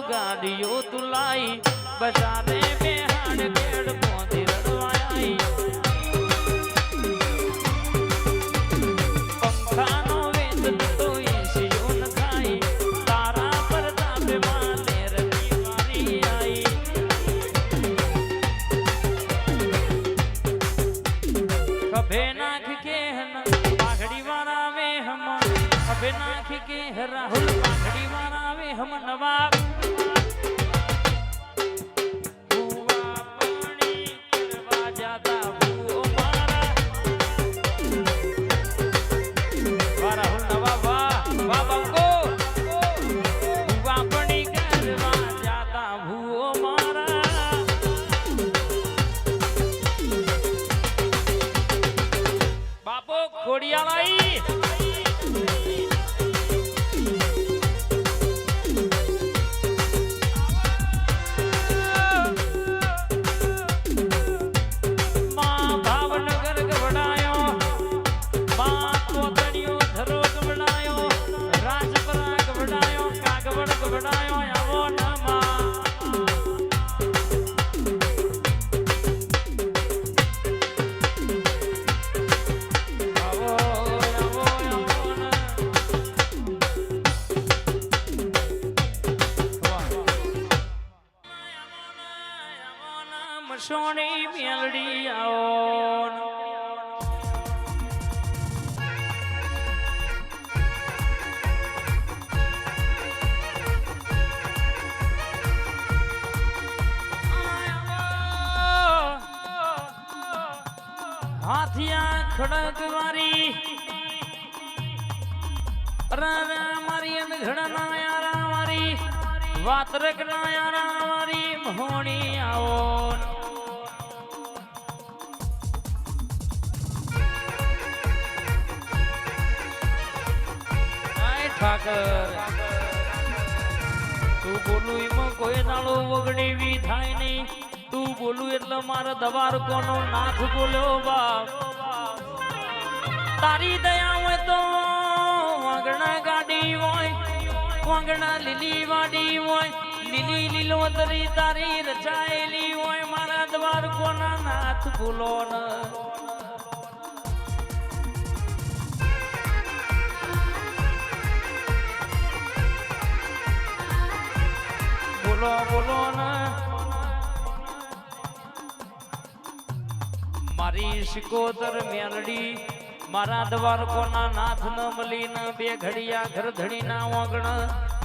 ગાડીઓ તુલાઈ બજારે બેહાડ કેડ મોદી રડવાઈ પંખાનો વેદ તો એસીઓ ન ખાઈ તારા પર તાપે માને રમી મારી આઈ કભે નાખ કે પાઘડી વાળા વે હમ કભે નાખ કે રાહુલ પાઘડી વાળા વે હમ નવાબ સોની મેલડી આવો હાથિયા ખડક વારી મારી ઘડા ના યારા મારી વાતરક ના યારા મારી મોહણી આવો ઠાકર તું બોલું એમાં કોઈ નાળો વગડી થાય નહીં તું બોલું એટલે મારા દવાર કોનો નાથ બોલ્યો બાપ તારી દયા હોય તો વાંગણા ગાડી હોય વાંગણા લીલી વાડી હોય લીલી લીલોતરી તારી રચાયેલી હોય મારા દવાર કોના નાથ બોલો ને બોલો બોલો ને મારી શિકોતર મેલડી મારા દ્વારકોના નાથ ન મલી ન બે ઘડિયા ઘર ધડી ના વાગણ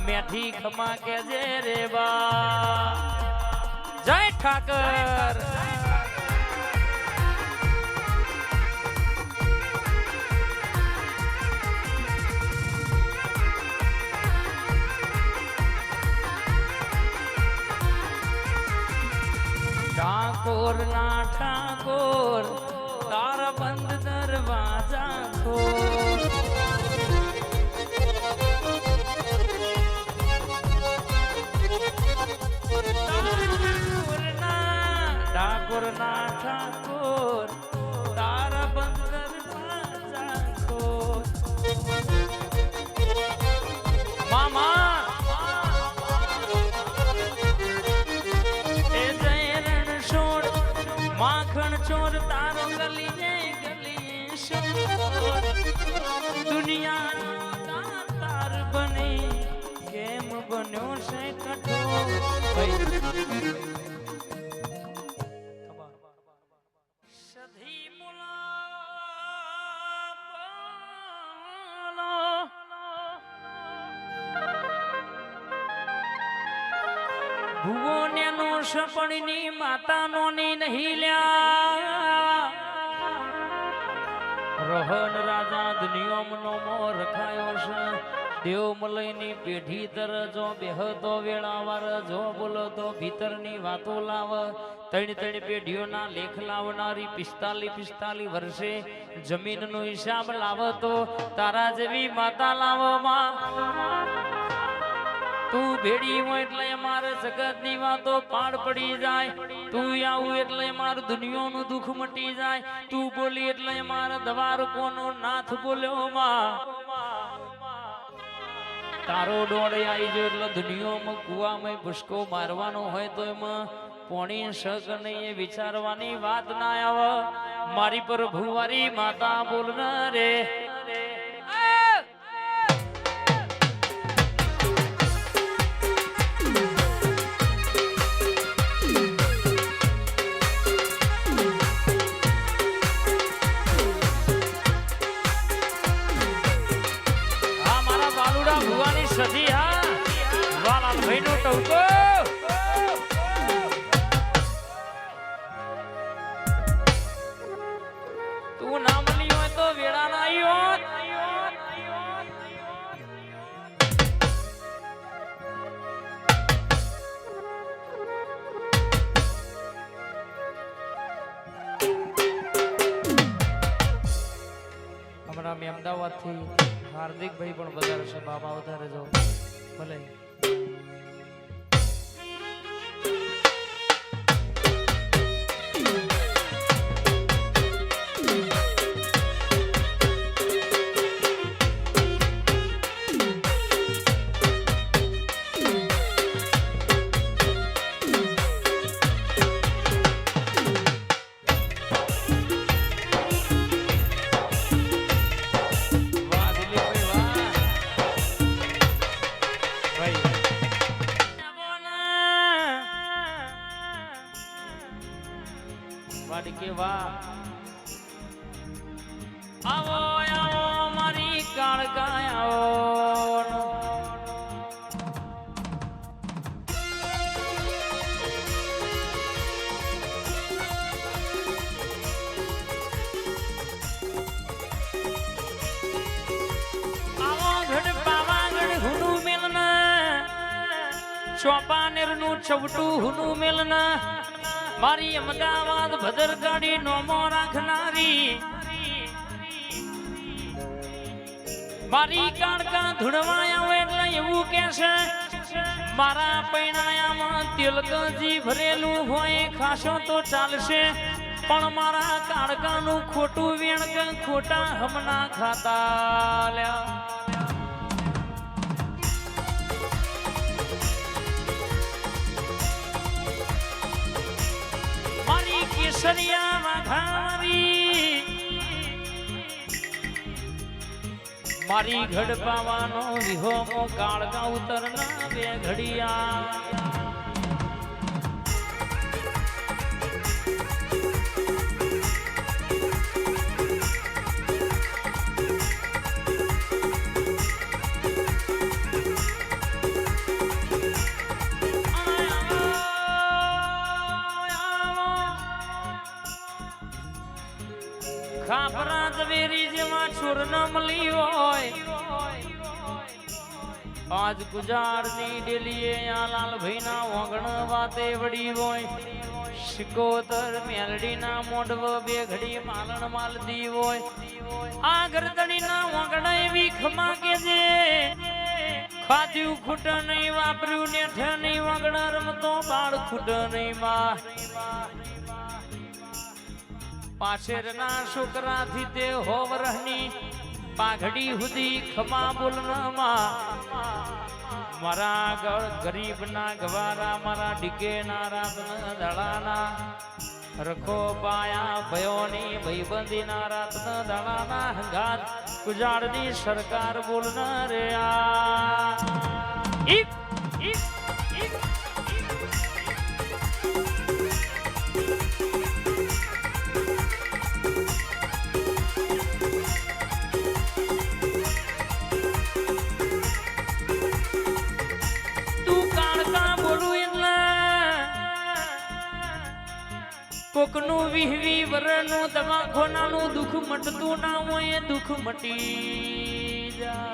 મેઠી ખમા કે જે રે બા જય ઠાકર ઠાકોર ના ઠાકોર તારા બંધ દરવાજા ખોલ ઠાકોર ના ઠાકોર તારા બંધ દરવાજા ખોલ મામા માખણ ચોર તારો ગલી દુનિયા તાર બની કેમ બન્યો છે કઠોર સધી ભુવો નેનો સપણની માતા નોની નહીં લ્યા રોહન રાજા દુનિયામનો મોર ખાયો છે દેવ મલયની પેઢી તર જો બેહતો વેળાવાર જો બોલતો ભીતરની વાતો લાવ ત્રણ પેઢીઓના લેખ લાવનારી 45 વર્ષે જમીનનો હિસાબ લાવતો તારા જેવી માતા લાવમાં તું ભેડી હોય એટલે અમારે જગતની વાતો પાડ પડી જાય તું આવું એટલે અમારું દુનિયાનું દુઃખ મટી જાય તું બોલી એટલે અમારા દ્વારકોનો નાથ બોલ્યો માં તારો ડોળે આવી જો એટલે દુનિયામાં કુવામાં ભૂસકો મારવાનો હોય તો એમાં પોણી શક નહીં એ વિચારવાની વાત ના આવે મારી પર ભુવારી માતા બોલના રે સધી હા વાલાલ ભાઈ નો ટવકો તું ના મળી હોય તો વેળા ના આવ્યો હમણાં મેં અમદાવાદ થી હાર્દિક ભાઈ પણ વધારે છે બાબા વધારે જો ભલે કે વાહ આવો આવો મારી કાળકા આવો ઘડ પાવાગઢ હુનું મેલના ચોપાનેર નું છવટું હુનું મેલના મારી અમદાવાદ ભદર ગાડી નોમો રાખનારી મારી કાળકા ધૂળવાયા હોય એટલે એવું કે છે મારા પૈણાયામાં તિલકજી ભરેલું હોય ખાશો તો ચાલશે પણ મારા કાળકાનું ખોટું વેણ ખોટા હમણાં ખાતા લ્યા કેસરિયા વાઘારી મારી ઘડ પાવાનો વિહોમો કાળકા ઉતરના બે ઘડિયા ખાપરા ઝવેરી જેવા છોર ન મળી હોય આજ ગુજારની ડેલીએ આ લાલભાઈ ના વગણ વાતે વડી હોય શિકોતર મેલડી ના મોઢવ બે ઘડી માલણ માલતી હોય આ ગરદડી ના વગણ એવી ખમા કે જે ખાધ્યું ખૂટ નહીં વાપર્યું નેઠ નહીં વગણ રમતો બાળ ખૂટ નહીં માં પાછેરના છોકરાથી તે હોવરની પાઘડી હુદી ખમા બોલનામાં મારા ગરીબના ગવારા મારા ડીકેના રાતના દડાના રખો પાયા ભયોની ભયબંધીના રાતના દડાના હંગાત ગુજારની સરકાર બોલનાર આ કોકનું વિહવી વરનું દવાખોનાનું દુઃખ મટતું ના હોય દુઃખ મટી જાય